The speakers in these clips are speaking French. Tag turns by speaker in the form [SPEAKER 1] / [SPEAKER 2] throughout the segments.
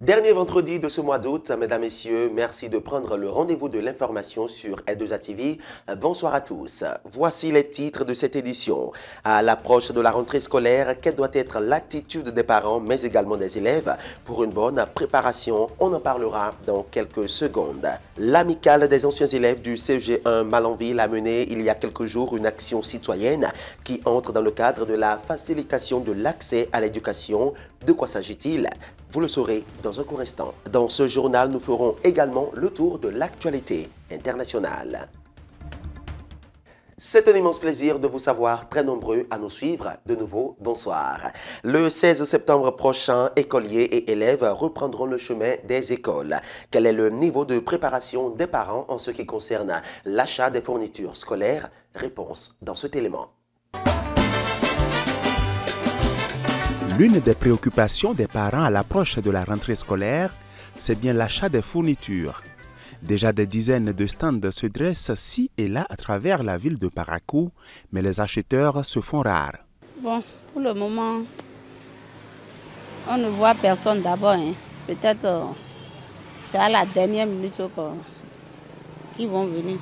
[SPEAKER 1] Dernier vendredi de ce mois d'août, mesdames, messieurs, merci de prendre le rendez-vous de l'information sur L2A TV. Bonsoir à tous. Voici les titres de cette édition. À l'approche de la rentrée scolaire, quelle doit être l'attitude des parents, mais également des élèves pour une bonne préparation? On en parlera dans quelques secondes. L'amicale des anciens élèves du CEG1 Malanville a mené il y a quelques jours une action citoyenne qui entre dans le cadre de la facilitation de l'accès à l'éducation. De quoi s'agit-il? Vous le saurez dans un court instant. Dans ce journal, nous ferons également le tour de l'actualité internationale. C'est un immense plaisir de vous savoir très nombreux à nous suivre. De nouveau, bonsoir. Le 16 septembre prochain, écoliers et élèves reprendront le chemin des écoles. Quel est le niveau de préparation des parents en ce qui concerne l'achat des fournitures scolaires? Réponse dans cet élément.
[SPEAKER 2] L'une des préoccupations des parents à l'approche de la rentrée scolaire, c'est bien l'achat des fournitures. Déjà des dizaines de stands se dressent ci et là à travers la ville de Parakou, mais les acheteurs se font rares.
[SPEAKER 3] Bon, pour le moment, on ne voit personne d'abord. Peut-être c'est à la dernière minute qu'ils vont venir.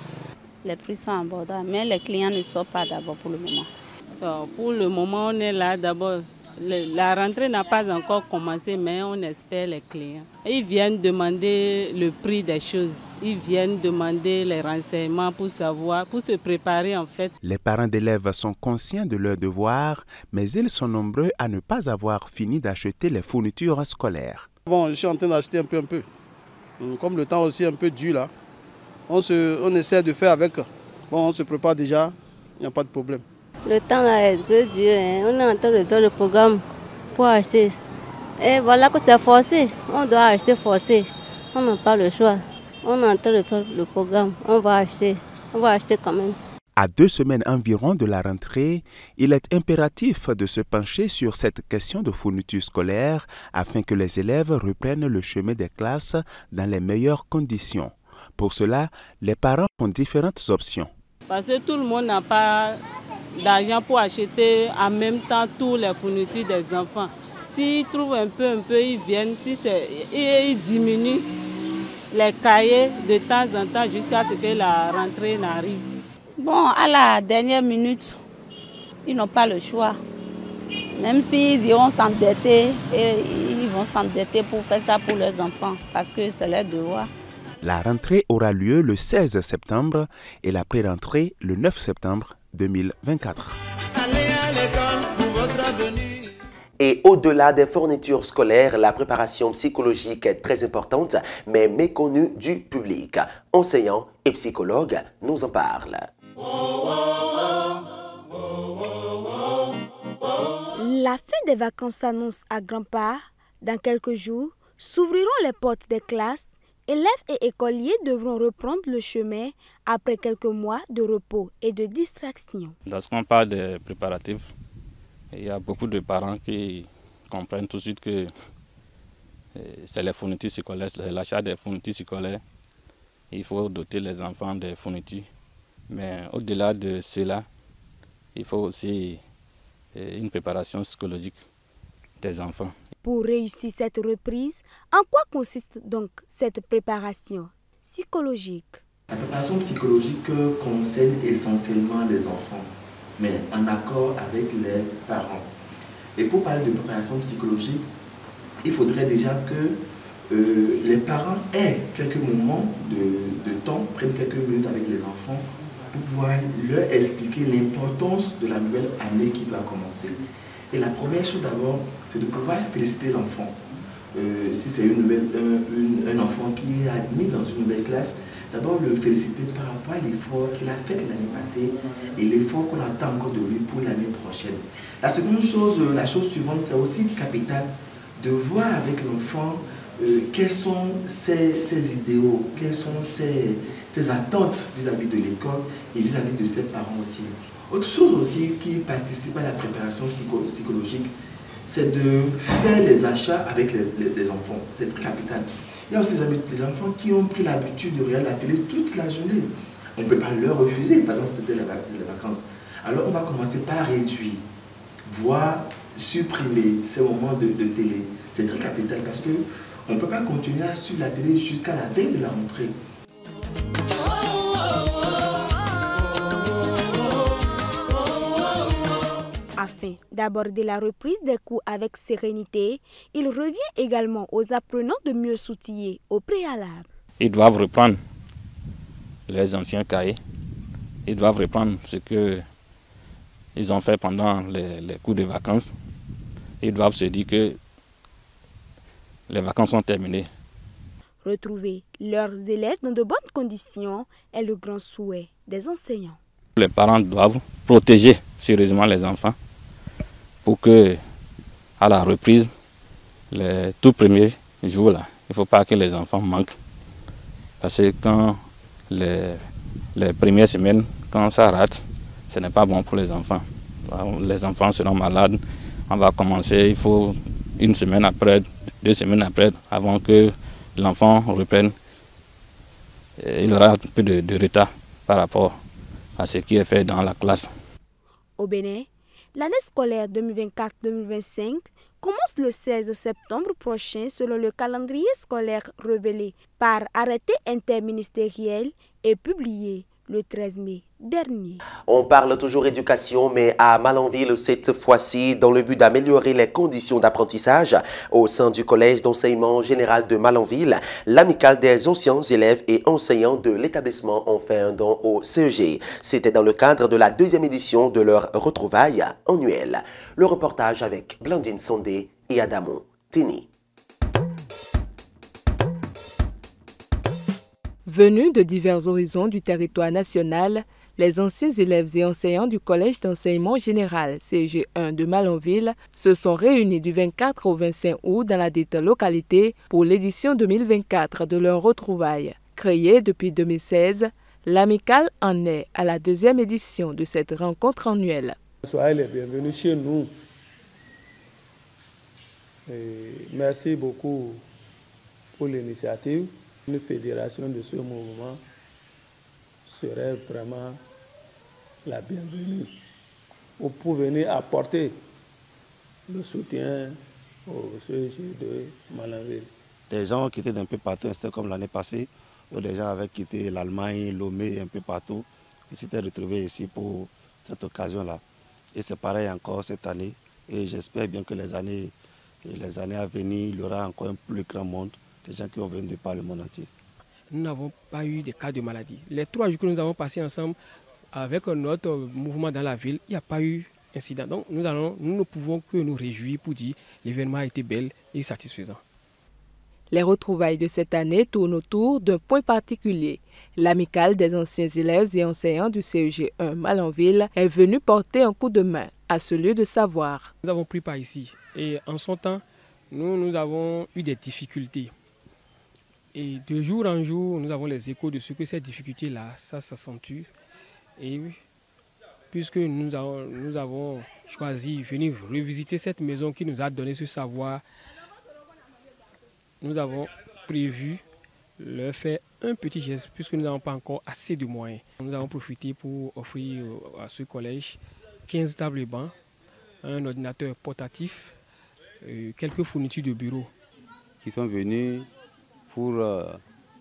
[SPEAKER 3] Les prix sont abordables, mais les clients ne sortent pas d'abord pour le moment.
[SPEAKER 4] Pour le moment, on est là d'abord. La rentrée n'a pas encore commencé, mais on espère les clients. Ils viennent demander le prix des choses. Ils viennent demander les renseignements pour savoir, pour se préparer en fait.
[SPEAKER 2] Les parents d'élèves sont conscients de leurs devoirs, mais ils sont nombreux à ne pas avoir fini d'acheter les fournitures scolaires.
[SPEAKER 5] Bon, je suis en train d'acheter un peu. Comme le temps aussi est un peu dur là, on essaie de faire avec. Bon, on se prépare déjà, il n'y a pas de problème.
[SPEAKER 6] Le temps là est très dur, on est en train de faire le programme pour acheter. Et voilà que c'est forcé, on doit acheter forcé. On n'a pas le choix. On est en train de faire le programme, on va acheter quand même.
[SPEAKER 2] À 2 semaines environ de la rentrée, il est impératif de se pencher sur cette question de fourniture scolaire afin que les élèves reprennent le chemin des classes dans les meilleures conditions. Pour cela, les parents ont différentes options.
[SPEAKER 4] Parce que tout le monde n'a pas d'argent pour acheter en même temps toutes les fournitures des enfants. S'ils trouvent un peu, ils viennent, ils diminuent les cahiers de temps en temps jusqu'à ce que la rentrée n'arrive.
[SPEAKER 3] Bon, à la dernière minute, ils n'ont pas le choix. Même s'ils iront s'endetter, ils vont s'endetter pour faire ça pour leurs enfants, parce que c'est leur devoir.
[SPEAKER 2] La rentrée aura lieu le 16 septembre et la pré-rentrée le 9 septembre 2024.
[SPEAKER 1] Et au-delà des fournitures scolaires, la préparation psychologique est très importante, mais méconnue du public. Enseignants et psychologues nous en parlent.
[SPEAKER 7] La fin des vacances s'annonce à grands pas. Dans quelques jours, s'ouvriront les portes des classes. Élèves et écoliers devront reprendre le chemin après quelques mois de repos et de distraction.
[SPEAKER 8] Lorsqu'on parle des préparatifs, il y a beaucoup de parents qui comprennent tout de suite que c'est les fournitures scolaires, l'achat des fournitures scolaires. Il faut doter les enfants des fournitures. Mais au-delà de cela, il faut aussi une préparation psychologique des enfants.
[SPEAKER 7] Pour réussir cette reprise, en quoi consiste donc cette préparation psychologique?
[SPEAKER 9] La préparation psychologique concerne essentiellement les enfants, mais en accord avec les parents. Et pour parler de préparation psychologique, il faudrait déjà que les parents aient quelques moments de temps, prennent quelques minutes avec les enfants pour pouvoir leur expliquer l'importance de la nouvelle année qui doit commencer. Et la première chose d'abord, c'est de pouvoir féliciter l'enfant. Si c'est un enfant qui est admis dans une nouvelle classe, d'abord le féliciter par rapport à l'effort qu'il a fait l'année passée et l'effort qu'on attend encore de lui pour l'année prochaine. La seconde chose, la chose suivante, c'est aussi capital de voir avec l'enfant quels sont ses idéaux, quelles sont ses attentes vis-à-vis de l'école et vis-à-vis de ses parents aussi. Autre chose aussi qui participe à la préparation psychologique, c'est de faire les achats avec les enfants. C'est capital. Il y a aussi les enfants qui ont pris l'habitude de regarder la télé toute la journée. On ne peut pas leur refuser pendant les vacances. Alors on va commencer par réduire, voire supprimer ces moments de télé. C'est très capital parce que On ne peut pas continuer à suivre la télé jusqu'à la veille de la rentrée.
[SPEAKER 7] Afin d'aborder la reprise des cours avec sérénité, il revient également aux apprenants de mieux s'outiller au préalable.
[SPEAKER 8] Ils doivent reprendre les anciens cahiers. Ils doivent reprendre ce qu'ils ont fait pendant les cours de vacances. Ils doivent se dire que les vacances sont terminées.
[SPEAKER 7] Retrouver leurs élèves dans de bonnes conditions est le grand souhait des enseignants.
[SPEAKER 8] Les parents doivent protéger sérieusement les enfants pour que, à la reprise, les tout premiers jours, là, il ne faut pas que les enfants manquent. Parce que quand les premières semaines, quand ça rate, ce n'est pas bon pour les enfants. Les enfants seront malades. On va commencer, il faut une semaine après, 2 semaines après, avant que l'enfant reprenne. Il aura un peu de retard par rapport à ce qui est fait dans la classe.
[SPEAKER 7] Au Bénin, l'année scolaire 2024-2025 commence le 16 septembre prochain selon le calendrier scolaire révélé par arrêté interministériel et publié le 13 mai dernier.
[SPEAKER 1] On parle toujours éducation, mais à Malanville cette fois-ci, dans le but d'améliorer les conditions d'apprentissage au sein du collège d'enseignement général de Malanville, l'amicale des anciens élèves et enseignants de l'établissement ont fait un don au CEG. C'était dans le cadre de la 2e édition de leur retrouvailles annuelles. Le reportage avec Blandine Sondé et Adamo Tini.
[SPEAKER 10] Venus de divers horizons du territoire national, les anciens élèves et enseignants du Collège d'enseignement général CEG 1 de Malanville se sont réunis du 24 au 25 août dans la dite localité pour l'édition 2024 de leur retrouvailles. Créée depuis 2016, l'amicale en est à la 2e édition de cette rencontre annuelle.
[SPEAKER 11] Soyez les bienvenus chez nous. Merci beaucoup pour l'initiative. Une fédération de ce mouvement serait vraiment la bienvenue pour venir apporter le soutien au CEG de Malanville.
[SPEAKER 5] Des gens qui étaient d'un peu partout, c'était comme l'année passée, où des gens avaient quitté l'Allemagne, Lomé, un peu partout, qui s'étaient retrouvés ici pour cette occasion-là. Et c'est pareil encore cette année, et j'espère bien que les années à venir, il y aura encore un plus grand monde. Les gens qui ont venu de par le monde entier.
[SPEAKER 12] Nous n'avons pas eu de cas de maladie. Les 3 jours que nous avons passés ensemble avec notre mouvement dans la ville, il n'y a pas eu d'incident. Donc nous ne pouvons que nous réjouir pour dire que l'événement a été bel et satisfaisant.
[SPEAKER 10] Les retrouvailles de cette année tournent autour d'un point particulier. L'amicale des anciens élèves et enseignants du CEG 1 Malanville est venue porter un coup de main à ce lieu de savoir.
[SPEAKER 12] Nous avons pris part ici et en son temps, nous avons eu des difficultés. Et de jour en jour, nous avons les échos de ce que ces difficultés-là, ça s'accentue. Et puisque nous avons choisi de venir revisiter cette maison qui nous a donné ce savoir, nous avons prévu leur faire un petit geste puisque nous n'avons pas encore assez de moyens. Nous avons profité pour offrir à ce collège 15 tables et bancs, un ordinateur portatif, quelques fournitures de bureau.
[SPEAKER 13] Qui sont venus pour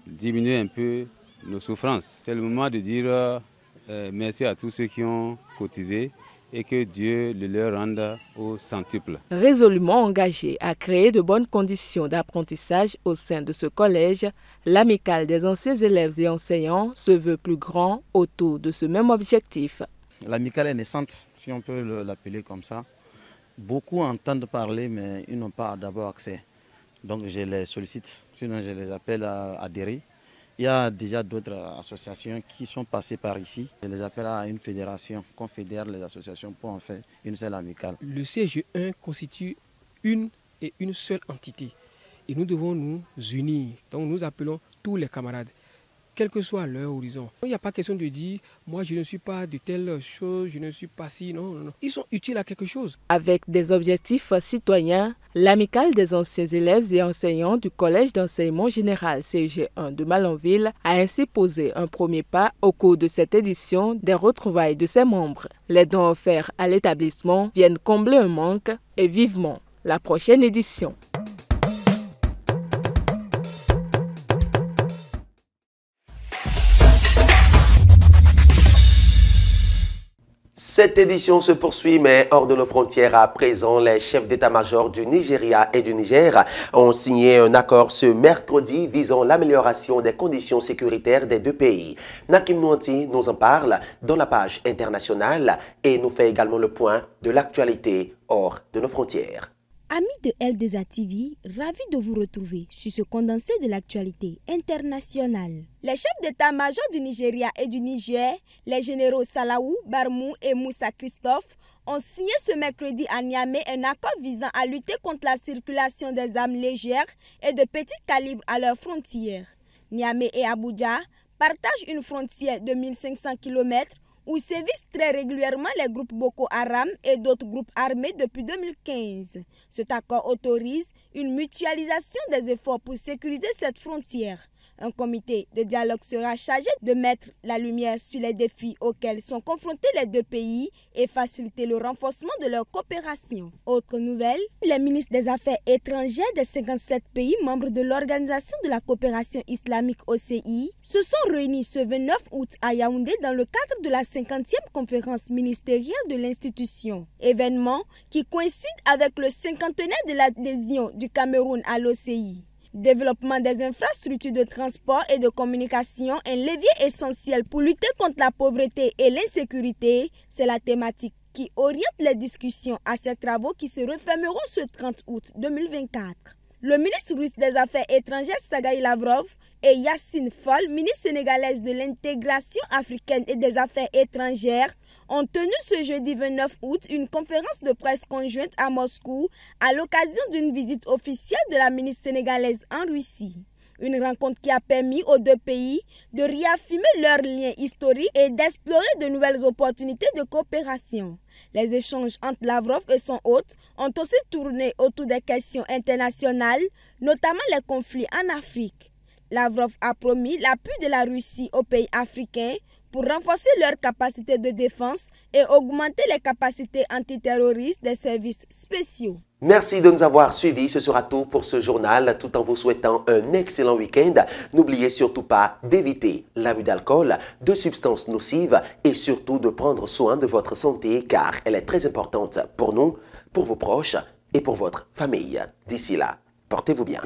[SPEAKER 13] diminuer un peu nos souffrances. C'est le moment de dire merci à tous ceux qui ont cotisé et que Dieu le leur rende au centuple.
[SPEAKER 10] Résolument engagé à créer de bonnes conditions d'apprentissage au sein de ce collège, l'amicale des anciens élèves et enseignants se veut plus grand autour de ce même objectif.
[SPEAKER 14] L'amicale est naissante, si on peut l'appeler comme ça. Beaucoup entendent parler, mais ils n'ont pas d'abord accès. Donc je les sollicite, sinon je les appelle à adhérer. Il y a déjà d'autres associations qui sont passées par ici. Je les appelle à une fédération, qu'on fédère les associations pour en faire une seule amicale.
[SPEAKER 12] Le CEG 1 constitue une seule entité. Et nous devons nous unir. Donc nous appelons tous les camarades, quel que soit leur horizon. Il n'y a pas question de dire, moi je ne suis pas de telle chose, je ne suis pas si, non, non, non. Ils sont utiles à quelque chose.
[SPEAKER 10] Avec des objectifs citoyens, l'amicale des anciens élèves et enseignants du Collège d'enseignement général CEG 1 de Malanville a ainsi posé un premier pas au cours de cette édition des retrouvailles de ses membres. Les dons offerts à l'établissement viennent combler un manque et vivement la prochaine édition.
[SPEAKER 1] Cette édition se poursuit, mais hors de nos frontières à présent, les chefs d'état-major du Nigeria et du Niger ont signé un accord ce mercredi visant l'amélioration des conditions sécuritaires des deux pays. Nakim Nouanti nous en parle dans la page internationale et nous fait également le point de l'actualité hors de nos frontières.
[SPEAKER 7] Amis de L2A TV, ravi de vous retrouver sur ce condensé de l'actualité internationale. Les chefs d'état-major du Nigeria et du Niger, les généraux Salawu, Barmou et Moussa Christophe, ont signé ce mercredi à Niamey un accord visant à lutter contre la circulation des armes légères et de petits calibres à leurs frontières. Niamey et Abuja partagent une frontière de 1500 km où sévissent très régulièrement les groupes Boko Haram et d'autres groupes armés depuis 2015. Cet accord autorise une mutualisation des efforts pour sécuriser cette frontière. Un comité de dialogue sera chargé de mettre la lumière sur les défis auxquels sont confrontés les deux pays et faciliter le renforcement de leur coopération. Autre nouvelle, les ministres des Affaires étrangères des 57 pays membres de l'Organisation de la coopération islamique OCI se sont réunis ce 29 août à Yaoundé dans le cadre de la 50e conférence ministérielle de l'institution. Événement qui coïncide avec le 50e de l'adhésion du Cameroun à l'OCI. Développement des infrastructures de transport et de communication, un levier essentiel pour lutter contre la pauvreté et l'insécurité, c'est la thématique qui oriente les discussions à ces travaux qui se refermeront ce 30 août 2024. Le ministre russe des Affaires étrangères Sergueï Lavrov et Yassine Fall, ministre sénégalaise de l'intégration africaine et des affaires étrangères, ont tenu ce jeudi 29 août une conférence de presse conjointe à Moscou à l'occasion d'une visite officielle de la ministre sénégalaise en Russie. Une rencontre qui a permis aux deux pays de réaffirmer leurs liens historiques et d'explorer de nouvelles opportunités de coopération. Les échanges entre Lavrov et son hôte ont aussi tourné autour des questions internationales, notamment les conflits en Afrique. Lavrov a promis l'appui de la Russie aux pays africains pour renforcer leurs capacités de défense et augmenter les capacités antiterroristes des services spéciaux.
[SPEAKER 1] Merci de nous avoir suivis. Ce sera tout pour ce journal, tout en vous souhaitant un excellent week-end. N'oubliez surtout pas d'éviter l'abus d'alcool, de substances nocives et surtout de prendre soin de votre santé car elle est très importante pour nous, pour vos proches et pour votre famille. D'ici là, portez-vous bien.